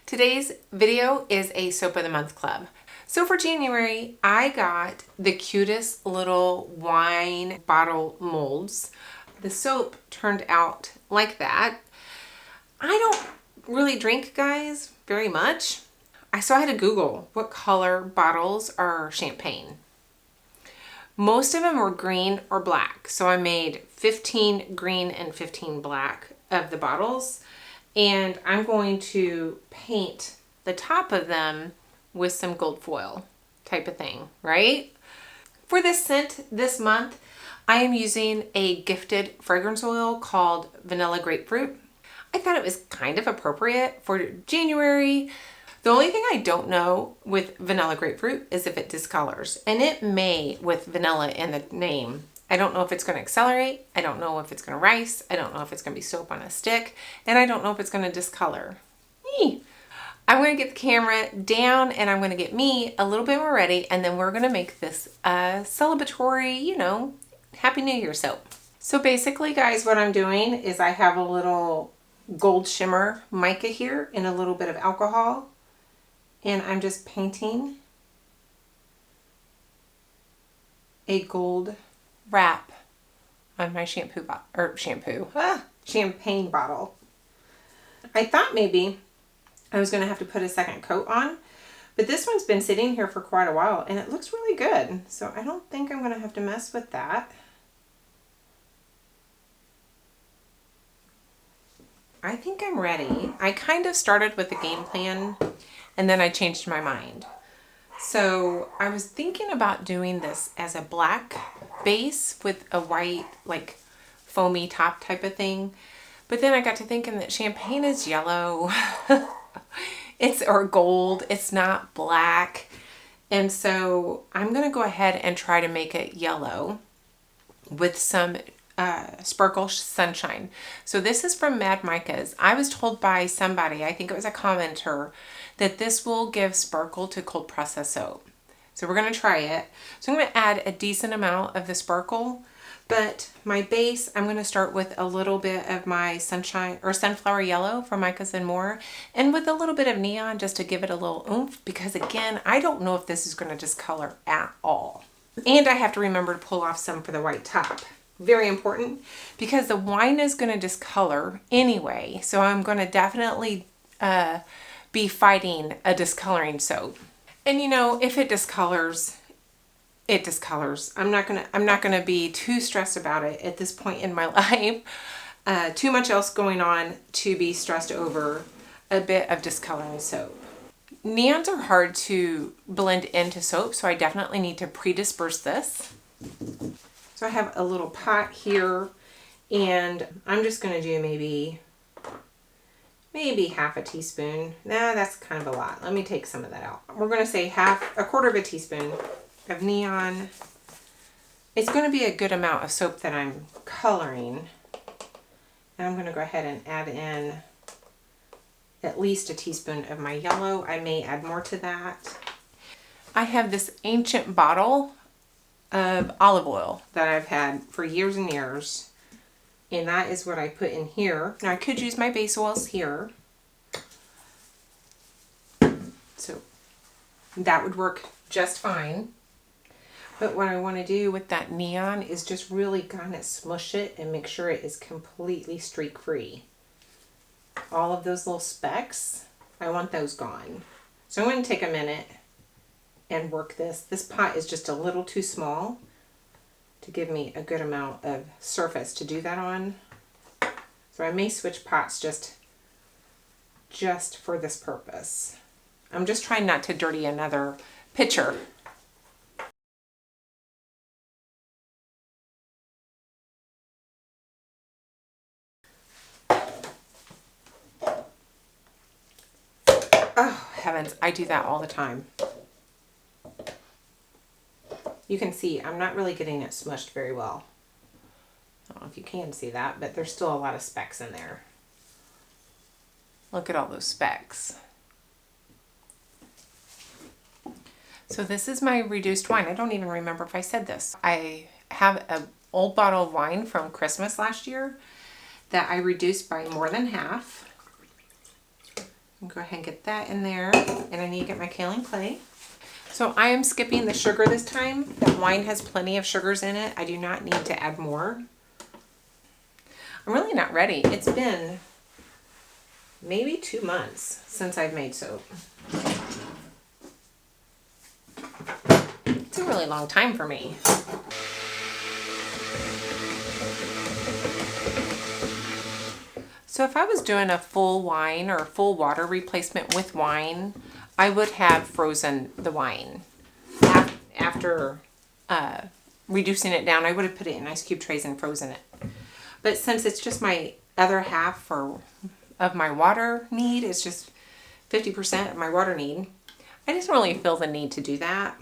Today's video is a Soap of the Month club. So for January, I got the cutest little wine bottle molds. The soap turned out like that. I don't really drink, guys, very much. So I had to Google what color bottles are champagne. Most of them were green or black. So I made 15 green and 15 black of the bottles. And I'm going to paint the top of them with some gold foil type of thing, right? For this scent this month, I am using a gifted fragrance oil called Vanilla Grapefruit. I thought it was kind of appropriate for January. The only thing I don't know with vanilla grapefruit is if it discolors. And it may with vanilla in the name. I don't know if it's going to accelerate. I don't know if it's going to rise. I don't know if it's going to be soap on a stick. And I don't know if it's going to discolor. I'm going to get the camera down and I'm going to get me a little bit more ready. And then we're going to make this celebratory, Happy New Year soap. So basically, guys, what I'm doing is I have a little gold shimmer mica here and a little bit of alcohol. And I'm just painting a gold wrap on my champagne bottle. I thought maybe I was going to have to put a second coat on, but this one's been sitting here for quite a while and it looks really good. So I don't think I'm going to have to mess with that. I think I'm ready. I kind of started with a game plan and then I changed my mind. So I was thinking about doing this as a black base with a white, like foamy top type of thing. But then I got to thinking that champagne is yellow. Or gold. It's not black. And so I'm going to go ahead and try to make it yellow with some Sparkle Sunshine. So this is from Mad Micas. I was told by somebody, I think it was a commenter, that this will give sparkle to cold process soap. So we're going to try it. So I'm going to add a decent amount of the sparkle, but my base, I'm going to start with a little bit of my sunshine or sunflower yellow from Micas and More, and with a little bit of neon just to give it a little oomph, because again, I don't know if this is going to discolor at all. And I have to remember to pull off some for the white top. Very important, because the wine is going to discolor anyway. So I'm going to definitely be fighting a discoloring soap. And if it discolors, it discolors. I'm not gonna be too stressed about it at this point in my life. Too much else going on to be stressed over a bit of discoloring soap. Neons are hard to blend into soap, so I definitely need to pre-disperse this. So I have a little pot here, and I'm just gonna do maybe half a teaspoon. Nah, that's kind of a lot. Let me take some of that out. We're going to say a quarter of a teaspoon of neon. It's going to be a good amount of soap that I'm coloring. And I'm going to go ahead and add in at least a teaspoon of my yellow. I may add more to that. I have this ancient bottle of olive oil that I've had for years and years. And that is what I put in here. Now I could use my base oils here. So that would work just fine. But what I want to do with that neon is just really kind of smush it and make sure it is completely streak free. All of those little specks, I want those gone. So I'm going to take a minute and work this. This pot is just a little too small to give me a good amount of surface to do that on. So I may switch pots just for this purpose. I'm just trying not to dirty another pitcher. Oh, heavens, I do that all the time. You can see I'm not really getting it smushed very well. I don't know if you can see that, but there's still a lot of specks in there. Look at all those specks. So this is my reduced wine. I don't even remember if I said this. I have an old bottle of wine from Christmas last year that I reduced by more than half. I'll go ahead and get that in there. And I need to get my kaolin clay. So I am skipping the sugar this time. That wine has plenty of sugars in it. I do not need to add more. I'm really not ready. It's been maybe 2 months since I've made soap. It's a really long time for me. So if I was doing a full wine or full water replacement with wine, I would have frozen the wine. After reducing it down, I would have put it in ice cube trays and frozen it. But since it's just my other half of my water need, it's just 50% of my water need, I just don't really feel the need to do that.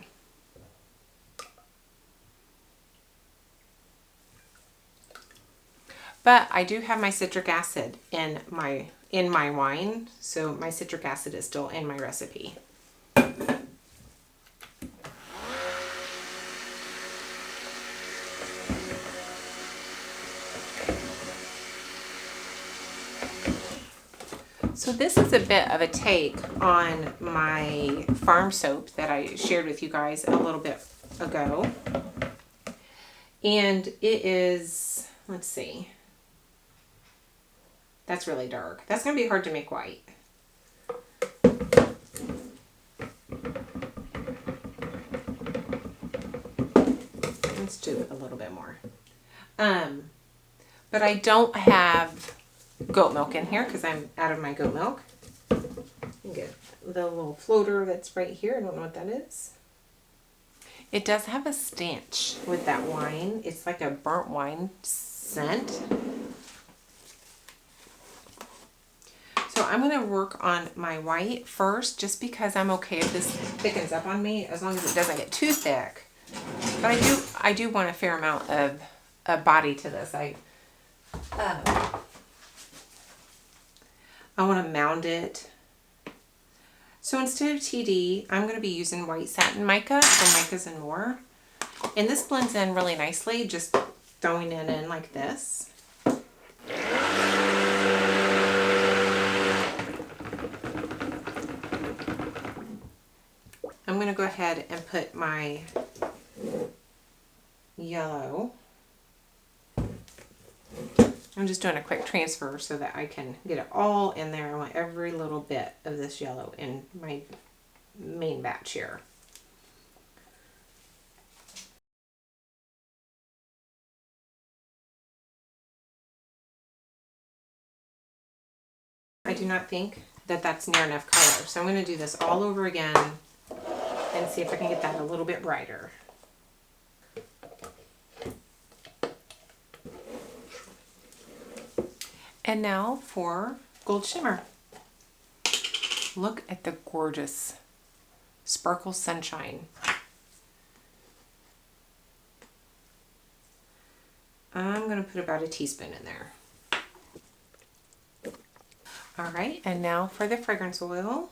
But I do have my citric acid in my wine, so my citric acid is still in my recipe. So this is a bit of a take on my farm soap that I shared with you guys a little bit ago. And it is, let's see. That's really dark. That's going to be hard to make white. Let's do a little bit more. But I don't have goat milk in here because I'm out of my goat milk. You get the little floater that's right here. I don't know what that is. It does have a stench with that wine. It's like a burnt wine scent. So I'm going to work on my white first, just because I'm okay if this thickens up on me, as long as it doesn't get too thick. But I do want a fair amount of body to this. I want to mound it. So instead of TD, I'm going to be using white satin mica from Micas and More. And this blends in really nicely, just throwing it in like this. I'm going to go ahead and put my yellow. I'm just doing a quick transfer so that I can get it all in there. I want every little bit of this yellow in my main batch here. I do not think that that's near enough color, so I'm going to do this all over again and see if I can get that a little bit brighter. And now for Gold Shimmer. Look at the gorgeous sparkle sunshine. I'm going to put about a teaspoon in there. All right, and now for the fragrance oil.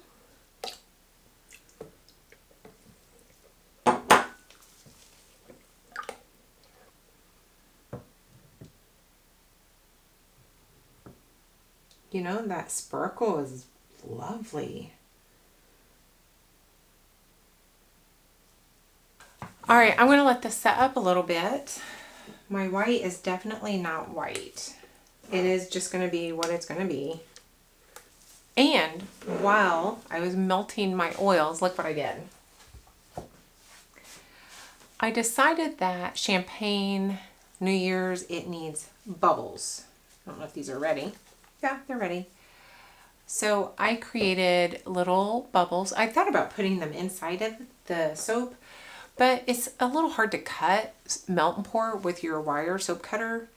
You know, that sparkle is lovely. All right, I'm going to let this set up a little bit. My white is definitely not white. It is just going to be what it's going to be. And while I was melting my oils, look what I did. I decided that champagne, New Year's, it needs bubbles. I don't know if these are ready. Yeah, they're ready. So I created little bubbles. I thought about putting them inside of the soap, but it's a little hard to cut, melt and pour with your wire soap cutter.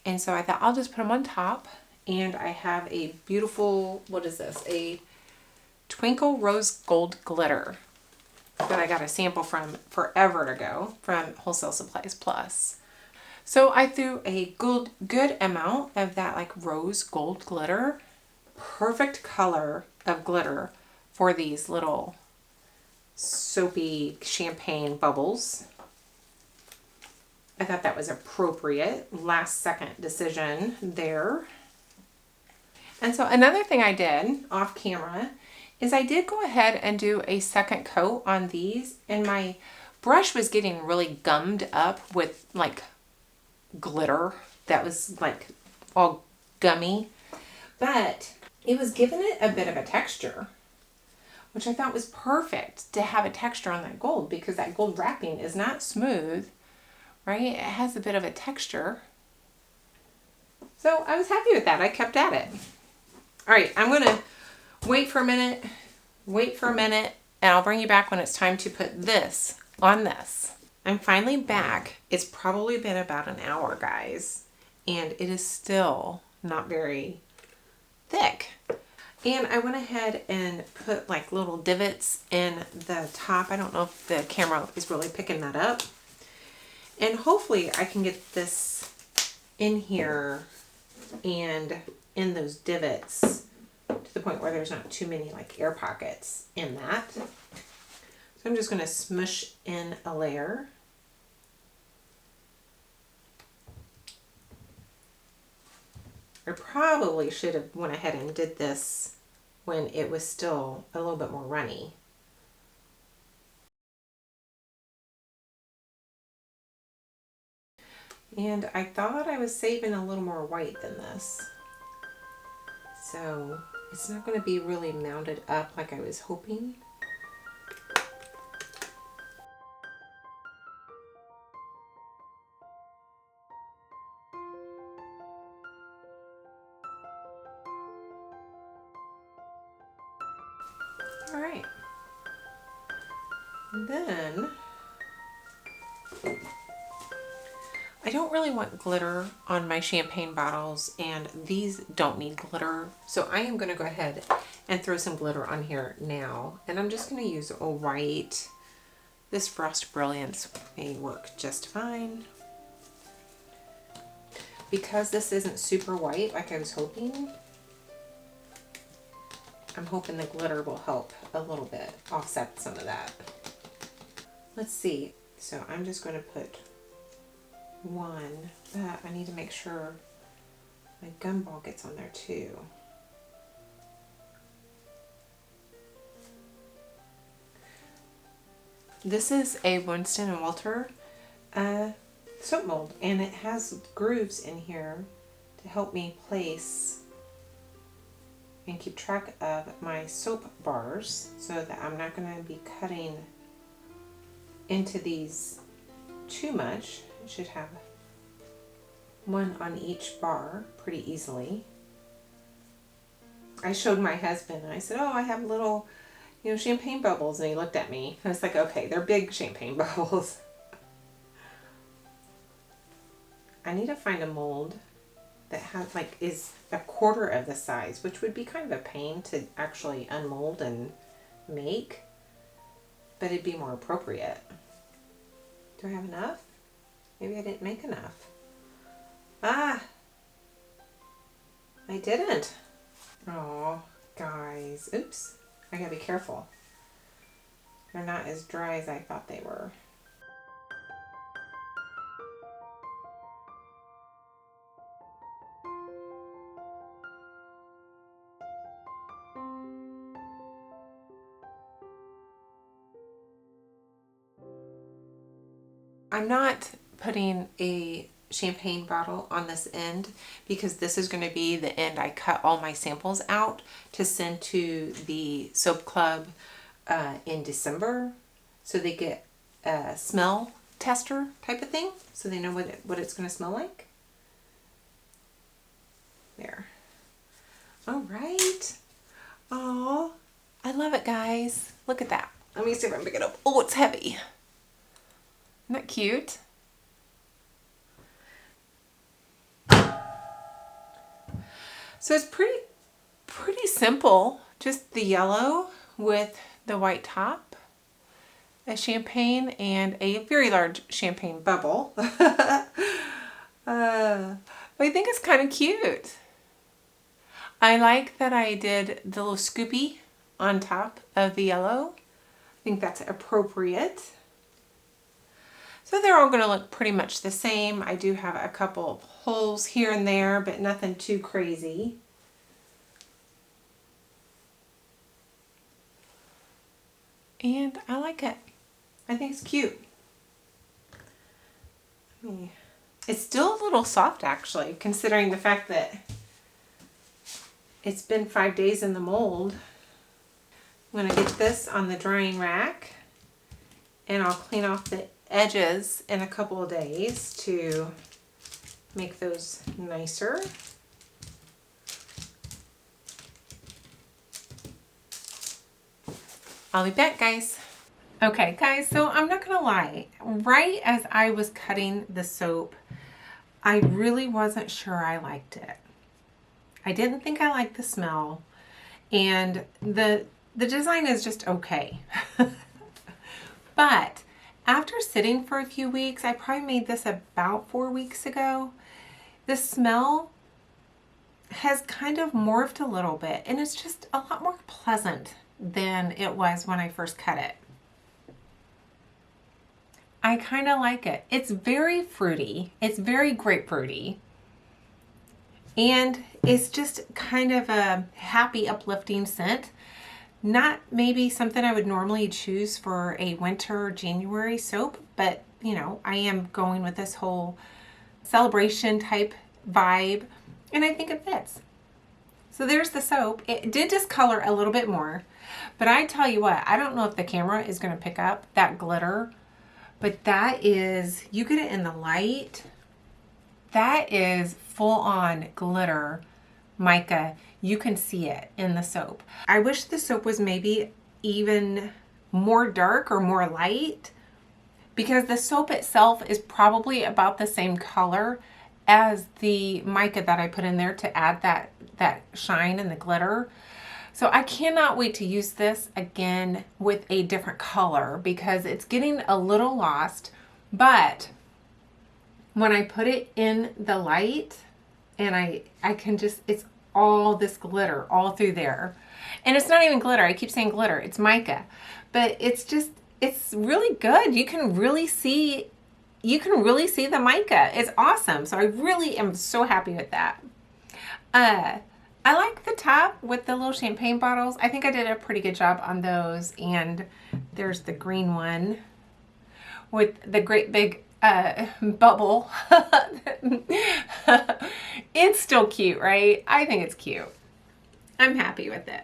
And so I thought I'll just put them on top. And I have a beautiful, what is this? A Twinkle Rose Gold Glitter that I got a sample from forever ago from Wholesale Supplies Plus. So I threw a good amount of that like rose gold glitter. Perfect color of glitter for these little soapy champagne bubbles. I thought that was appropriate. Last second decision there. And so another thing I did off camera is I did go ahead and do a second coat on these, and my brush was getting really gummed up with like glitter that was like all gummy, but it was giving it a bit of a texture, which I thought was perfect to have a texture on that gold, because that gold wrapping is not smooth, right? It has a bit of a texture. So I was happy with that. I kept at it. All right, I'm gonna wait for a minute, and I'll bring you back when it's time to put this on this. I'm finally back. It's probably been about an hour, guys, and it is still not very thick. And I went ahead and put like little divots in the top. I don't know if the camera is really picking that up. And hopefully I can get this in here and in those divots to the point where there's not too many like air pockets in that. So I'm just going to smush in a layer. I probably should have went ahead and did this when it was still a little bit more runny. And I thought I was saving a little more white than this. So it's not going to be really mounded up like I was hoping. All right. Then I don't really want glitter on my champagne bottles, and these don't need glitter. So I am going to go ahead and throw some glitter on here now. And I'm just going to use a white. This Frost Brilliance may work just fine. Because this isn't super white like I was hoping, I'm hoping the glitter will help a little bit offset some of that. Let's see. So I'm just going to put one, but I need to make sure my gumball gets on there too. This is a Winston & Walter soap mold, and it has grooves in here to help me place and keep track of my soap bars so that I'm not going to be cutting into these too much. It should have one on each bar pretty easily. I showed my husband and I said, oh, I have little, champagne bubbles, and he looked at me. I was like, okay, they're big champagne bubbles. I need to find a mold that has is a quarter of the size, which would be kind of a pain to actually unmold and make, but it'd be more appropriate. Do I have enough? Maybe I didn't make enough. Ah, I didn't. Oh, guys, oops. I gotta be careful. They're not as dry as I thought they were. I'm not putting a champagne bottle on this end because this is going to be the end I cut all my samples out to send to the soap club in December, so they get a smell tester type of thing, so they know what it's going to smell like. There. All right. Oh, I love it, guys. Look at that. Let me see if I can pick it up. Oh, it's heavy. Isn't that cute? So it's pretty simple. Just the yellow with the white top, a champagne, and a very large champagne bubble. But I think it's kind of cute. I like that I did the little scoopy on top of the yellow. I think that's appropriate. So they're all going to look pretty much the same. I do have a couple of holes here and there, but nothing too crazy. And I like it. I think it's cute. It's still a little soft actually, considering the fact that it's been 5 days in the mold. I'm going to get this on the drying rack and I'll clean off the edges in a couple of days to make those nicer. I'll be back, guys. Okay, guys, so I'm not gonna lie. Right as I was cutting the soap, I really wasn't sure I liked it. I didn't think I liked the smell, and the design is just okay. But after sitting for a few weeks, I probably made this about 4 weeks ago, the smell has kind of morphed a little bit, and it's just a lot more pleasant than it was when I first cut it. I kind of like it. It's very fruity. It's very grapefruity. And it's just kind of a happy, uplifting scent. Not maybe something I would normally choose for a winter January soap, but you know, I am going with this whole celebration type vibe, and I think it fits. So there's the soap. It did discolor a little bit more, but I tell you what, I don't know if the camera is going to pick up that glitter, but that is, you get it in the light, that is full on glitter mica. You can see it in the soap. I wish the soap was maybe even more dark or more light, because the soap itself is probably about the same color as the mica that I put in there to add that shine and the glitter. So I cannot wait to use this again with a different color, because it's getting a little lost. But when I put it in the light, and I can just, it's all this glitter all through there. And it's not even glitter. I keep saying glitter. It's mica. But it's just, it's really good. You can really see the mica. It's awesome. So I really am so happy with that. I like the top with the little champagne bottles. I think I did a pretty good job on those. And there's the green one with the great big bubble. It's still cute, right? I think it's cute. I'm happy with it.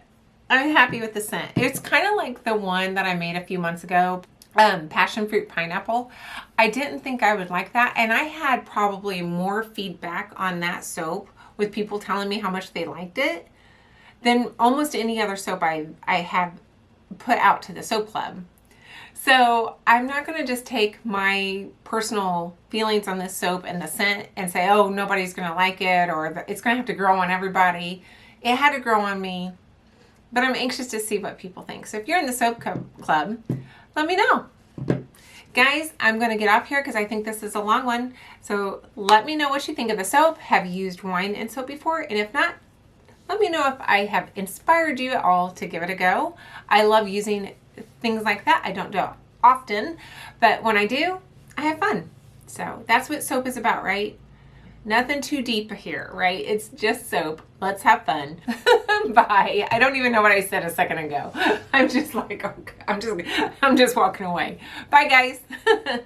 I'm happy with the scent. It's kind of like the one that I made a few months ago, passion fruit pineapple. I didn't think I would like that, and I had probably more feedback on that soap with people telling me how much they liked it than almost any other soap I have put out to the soap club. So I'm not going to just take my personal feelings on this soap and the scent and say, oh, nobody's going to like it, or it's going to have to grow on everybody. It had to grow on me, but I'm anxious to see what people think. So if you're in the soap club, let me know. Guys, I'm going to get off here because I think this is a long one. So let me know what you think of the soap. Have you used wine and soap before? And if not, let me know if I have inspired you at all to give it a go. I love using things like that. I don't do it often, but when I do, I have fun. So that's what soap is about, right? Nothing too deep here, right? It's just soap. Let's have fun. Bye. I don't even know what I said a second ago. I'm just like, okay, I'm just walking away. Bye, guys.